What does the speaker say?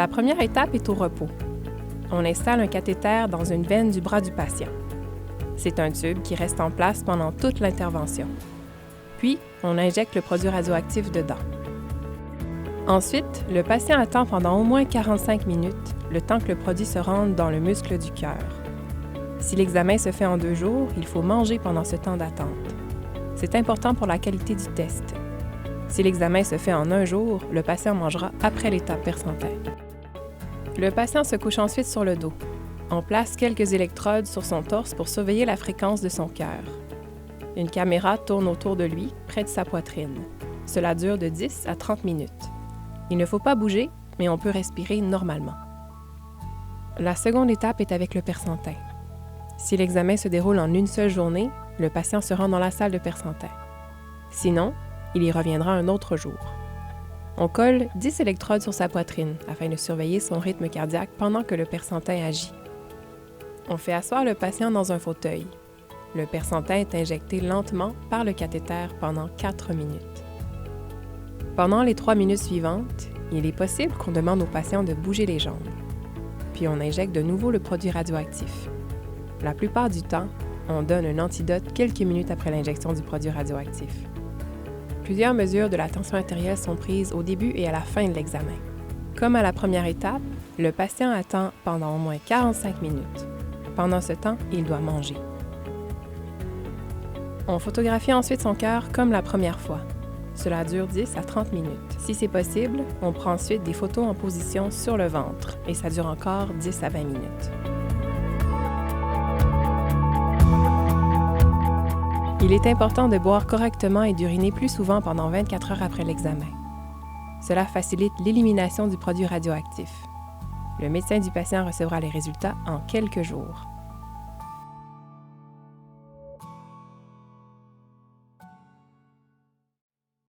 La première étape est au repos. On installe un cathéter dans une veine du bras du patient. C'est un tube qui reste en place pendant toute l'intervention. Puis, on injecte le produit radioactif dedans. Ensuite, le patient attend pendant au moins 45 minutes, le temps que le produit se rende dans le muscle du cœur. Si l'examen se fait en 2 jours, il faut manger pendant ce temps d'attente. C'est important pour la qualité du test. Si l'examen se fait en 1 jour, le patient mangera après l'étape Persantin. Le patient se couche ensuite sur le dos. On place quelques électrodes sur son torse pour surveiller la fréquence de son cœur. Une caméra tourne autour de lui, près de sa poitrine. Cela dure de 10 à 30 minutes. Il ne faut pas bouger, mais on peut respirer normalement. La seconde étape est avec le Persantin. Si l'examen se déroule en une seule journée, le patient se rend dans la salle de Persantin. Sinon, il y reviendra un autre jour. On colle 10 électrodes sur sa poitrine afin de surveiller son rythme cardiaque pendant que le Persantin agit. On fait asseoir le patient dans un fauteuil. Le Persantin est injecté lentement par le cathéter pendant 4 minutes. Pendant les 3 minutes suivantes, il est possible qu'on demande au patient de bouger les jambes. Puis on injecte de nouveau le produit radioactif. La plupart du temps, on donne un antidote quelques minutes après l'injection du produit radioactif. Plusieurs mesures de la tension artérielle sont prises au début et à la fin de l'examen. Comme à la première étape, le patient attend pendant au moins 45 minutes. Pendant ce temps, il doit manger. On photographie ensuite son cœur comme la première fois. Cela dure 10 à 30 minutes. Si c'est possible, on prend ensuite des photos en position sur le ventre et ça dure encore 10 à 20 minutes. Il est important de boire correctement et d'uriner plus souvent pendant 24 heures après l'examen. Cela facilite l'élimination du produit radioactif. Le médecin du patient recevra les résultats en quelques jours.